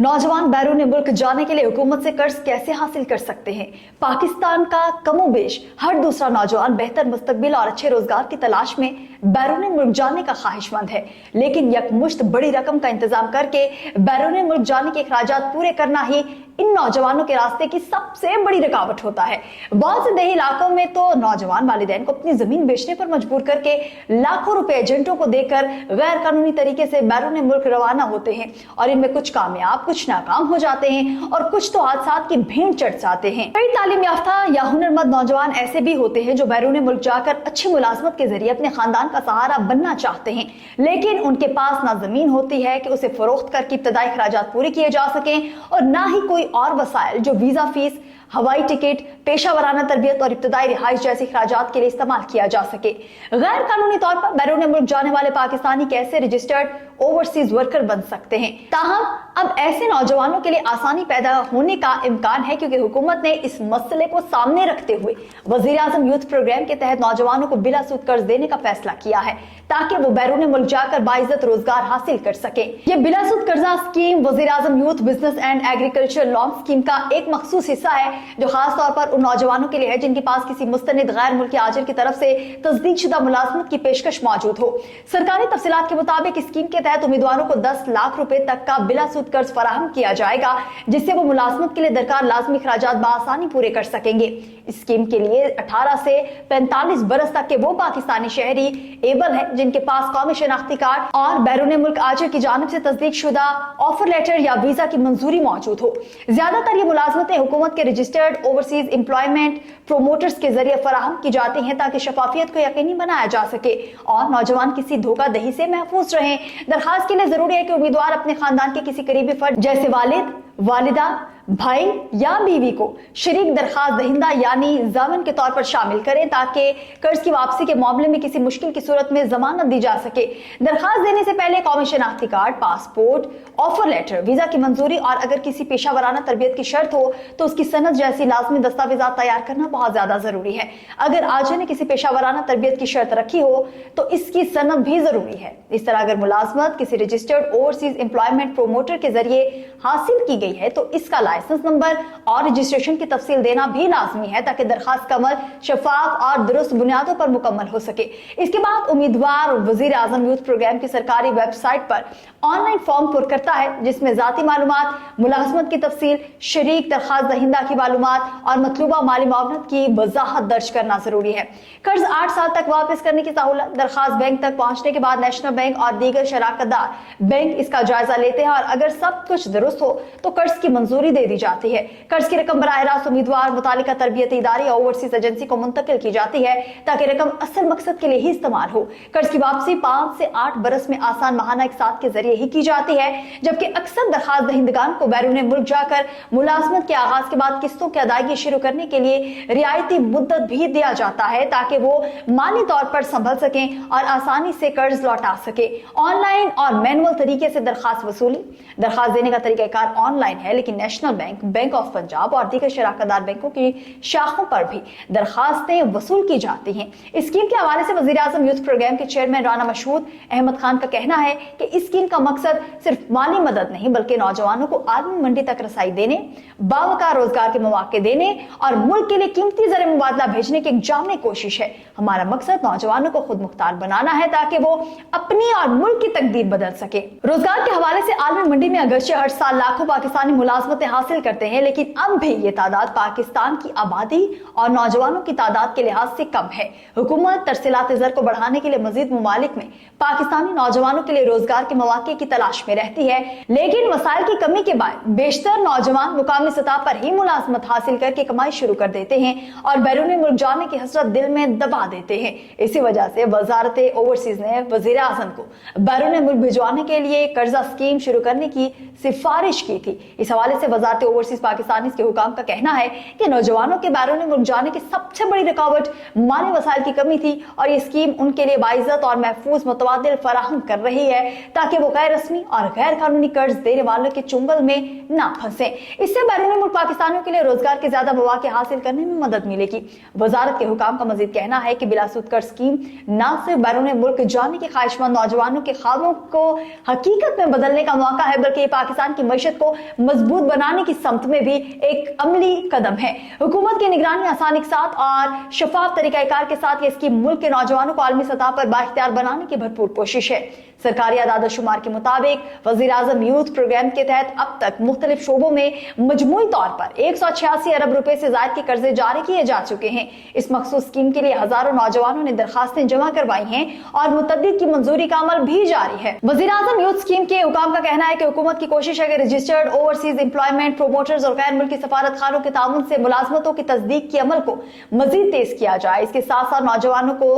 नौजवान बैरून मुल्क जाने के लिए हुकूमत से कर्ज कैसे हासिल कर सकते हैं? पाकिस्तान का कमोबेश हर दूसरा नौजवान बेहतर मुस्तकबिल और अच्छे रोजगार की तलाश में बैरून मुल्क जाने का ख्वाहिशमंद है, लेकिन यकमुश्त बड़ी रकम का इंतजाम करके बैरून मुल्क जाने के अखराजात पूरे करना ही इन नौजवानों के रास्ते की सबसे बड़ी रुकावट होता है। बहुत से देही इलाकों में तो नौजवान वालिदैन को अपनी जमीन बेचने पर मजबूर करके लाखों रुपए एजेंटों को देकर गैर कानूनी तरीके से बैरून मुल्क रवाना होते हैं और इनमें कुछ कामयाब, कुछ नाकाम हो जाते हैं और कुछ तो हादसात की भेंट चढ़ जाते हैं। कई तालीम याफ्ता या हुनरमंद नौजवान ऐसे भी होते हैं जो बैरून मुल्क जाकर अच्छी मुलाजमत के जरिए अपने खानदान का सहारा बनना चाहते हैं, लेकिन उनके पास ना जमीन होती है कि उसे फरोख्त करके इब्तदाई खर्चात पूरे किए जा सकें और ना ही कोई और वसाइल जो वीजा फीस, हवाई टिकट, पेशा वराना तरबियत और इब्तदाई रिहाइश जैसे खर्चात के लिए इस्तेमाल किया जा सके। गैर कानूनी तौर पर बैरून मुल्क जाने वाले पाकिस्तानी कैसे रजिस्टर्ड ओवरसीज वर्कर बन सकते हैं? ताहम अब ऐसे नौजवानों के लिए आसानी पैदा होने का इम्कान है, क्योंकि हुकूमत ने इस मसले को सामने रखते हुए वजीर आजम यूथ प्रोग्राम के तहत नौजवानों को बिला सूद कर्ज देने का फैसला किया है ताकि वो बैरून मुल्क जाकर बाइज्जत रोजगार हासिल कर सके। ये बिला सूद कर्जा स्कीम वजीर आजम youth business and agriculture loan scheme का एक मखसूस हिस्सा है जो खास तौर पर उन नौजवानों के लिए है जिनके पास किसी मुस्तनिद गैर मुल्की आजिर की तरफ से तस्दीक शुदा मुलाजमत की पेशकश मौजूद हो। सरकारी तफसीलात के मुताबिक इस स्कीम के तहत उम्मीदवारों को 10 लाख रुपए तक का बिला सूद कर्ज फराहम किया जाएगा, जिससे वो मुलाजमत के लिए दरकार लाजमी खर्चात बआसानी पूरे कर सकेंगे। इस स्कीम के लिए 18 से 45 बरस तक के वो पाकिस्तानी शहरी एबल है जिनके पास कौमी शनाख्ती कार्ड और बैरून मुल्क आजिर की जानिब से तस्दीक शुदा ऑफर लेटर या वीजा की मंजूरी मौजूद हो। ज्यादातर ये मुलाजमतें हुकूमत के रजिस्टर्ड ओवरसीज एम्प्लॉयमेंट प्रोमोटर्स के जरिए फराहम की जाती हैं ताकि शफाफियत को यकीनी बनाया जा सके और नौजवान किसी धोखाधड़ी से महफूज रहें। दरखास्त के लिए जरूरी है कि उम्मीदवार अपने खानदान के किसी करीबी फर्द जैसे वालिद, वालिदा, भाई या बीवी को शरीक दरखास्त दहिंदा यानी जामिन के तौर पर शामिल करें ताकि कर्ज की वापसी के मामले में किसी मुश्किल की सूरत में जमानत दी जा सके। दरखास्त देने से पहले कौमी शनाख्ती card, passport, offer letter, visa की मंजूरी और अगर किसी पेशा वराना तरबियत की शर्त हो तो उसकी सनद जैसी लाजमी दस्तावेजात तैयार करना बहुत ज्यादा जरूरी है। अगर आजिर ने किसी पेशा वराना तरबियत की शर्त रखी हो तो इसकी सनद भी जरूरी है। इस तरह अगर मुलाजमत किसी रजिस्टर्ड ओवरसीज एम्प्लॉयमेंट प्रोमोटर के जरिए हासिल की गई है तो इसका लाइसेंस नंबर और रजिस्ट्रेशन की तफसील देना भी लाजमी है ताकि दरखास्त का अमल शफाफ और दुरुस्त बुनियादों पर मुकम्मल हो सके। इसके बाद उम्मीदवार वजीर आजम यूथ प्रोग्राम की सरकारी वेबसाइट पर ऑनलाइन फॉर्म पुर करता है जिसमें जाती मालूमात, मुलाजमत की तफसील, शरीक दरखास्त दहिंदा की मालूमात और मतलूबा माली मावनत की वजाहत दर्ज करना जरूरी है। कर्ज 8 साल तक वापस करने की सहूलत। दरखास्त बैंक तक पहुंचने के बाद नेशनल बैंक और दीगर शराकतदार बैंक इसका जायजा लेते हैं और अगर सब कुछ दुरुस्त हो तो कर्ज की मंजूरी दे दी जाती है। कर्ज की रकम बराह रास्त उम्मीदवार मुतालिका तरबियती इदारे या ओवरसीज एजेंसी को मुंतकिल की जाती है ताकि रकम असल मकसद के लिए ही इस्तेमाल हो। कर्ज की वापसी 5 से 8 बरस में आसान माहाना इकसात के जरिए ही की जाती है, जबकि अक्सर दरखास्त दहिंदगान को बैरून मुल्क जाकर मुलाजमत के आगाज के बाद किस्तों की अदायगी शुरू करने के लिए रियायती मुद्दत भी दिया जाता है ताकि वो माली तौर पर संभल सकें और आसानी से कर्ज लौटा सके। ऑनलाइन और मैनुअल तरीके से दरखास्त वसूली। दरखास्त देने का तरीकाकार ऑनलाइन है, लेकिन national bank, bank of Punjab और दीगर शराकतदार बैंकों की शाखों पर भी दरखास्तें वसूल की जाती हैं। इस स्कीम के हवाले से वजीर आजम यूथ प्रोग्राम के चेयरमैन राना मशहूद अहमद खान का कहना है कि इस स्कीम का मकसद सिर्फ माली मदद नहीं बल्कि नौजवानों को आलमी मंडी तक रसाई देने, बावकार रोजगार के मौके देने और मुल्क के लिए कीमती ज़र मुबादला भेजने की एक जामनी कोशिश है। हमारा मकसद नौजवानों को खुद मुख्तार बनाना है ताकि वो अपनी और मुल्क की तकदीर बदल सके। रोजगार के हवाले से आलमी मंडी में अगरचे हर साल लाखों पाकिस्तानी मुलाजमतें हासिल करते हैं, लेकिन अब भी ये तादाद पाकिस्तान की आबादी और नौजवानों की तादाद के लिहाज से कम है। हुकूमत तरसीलात ज़र को बढ़ाने के लिए मजीद ममालिक में पाकिस्तानी नौजवानों के लिए रोजगार के मौके की तलाश में रहती है, लेकिन वसाइल की कमी के बाद बेशतर नौजवान मुकामी सतह पर ही मुलाजमत हासिल करके कमाई शुरू कर देते हैं और बैरून मुल्क जाने की हसरत दिल में दबा देते हैं। इसी वजह से वजारत ओवरसीज ने वजीर आजम को बैरून मुल्क भिजवाने के लिए कर्जा स्कीम शुरू करने की सिफारिश की थी। इस हवाले से वजारत ओवरसीज पाकिस्तानी के हुकाम का कहना है कि नौजवानों के बैरून मुल्क जाने की सबसे बड़ी रुकावट माली वसाइल की कमी थी और ये स्कीम उनके लिए बाइज्जत और महफूज मुतबादिल फराहम कर रही है ताकि वो गैर रस्मी और गैर कानूनी कर्ज देने वालों के चुंगल में ना फंसे। इससे बैरून मुल्क पाकिस्तानियों के लिए रोजगार के ज्यादा मौके हासिल करने में मदद मिलेगी। वजारत के हुकाम का मजीद कहना है कि बिलासूद कर्ज स्कीम न सिर्फ बैरून मुल्क जाने के ख्वाहिशमंद नौजवानों के ख्वाबों को हकीकत में बदलने का मौका है, बल्कि पाकिस्तान की मईशत को मजबूत बनाने की समत में भी एक अमली कदम है। हुकूमत की निगरानी आसानी के साथ और शफाफ तरीकाकार के साथ ये स्कीम मुल्क के नौजवानों को आलमी सतह पर बाइख्तियार बनाने की भरपूर कोशिश है। सरकारी आदाद-ओ-शुमार के मुताबिक वज़ीर आज़म यूथ प्रोग्राम के तहत अब तक मुख्तलिफ शोबों में मजमूई तौर पर 186 अरब रुपए से ज्यादा के कर्जे जारी किए जा चुके हैं। इस मखसूस स्कीम के लिए हजारों नौजवानों ने दरखास्तें जमा करवाई हैं और मुतद्दिद की मंजूरी का अमल भी जारी है। वज़ीर आज़म यूथ स्कीम के हुकाम का कहना है कि हुकूमत की कोशिश है कि रजिस्टर्ड ओवरसीज एम्प्लॉयमेंट प्रोमोटर्स और गैर मुल्की सफारत खानों के ताउन से मुलाजमतों की तस्दीक के अमल को मजीद तेज किया जाए। इसके साथ साथ नौजवानों को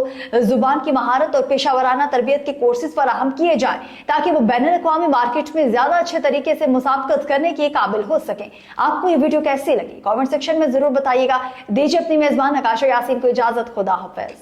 जुबान की महारत और पेशावराना तरबियत के कोर्सेज फराहम किए जाए ताकि वो बैनुल अक़वामी मार्केट में ज्यादा अच्छे तरीके से मुसाबकत करने के काबिल हो सके। आपको ये वीडियो कैसी लगी कमेंट सेक्शन में जरूर बताइएगा। दीजिए अपनी मेजबान नकाशा यासीन को इजाजत। खुदा हाफिज।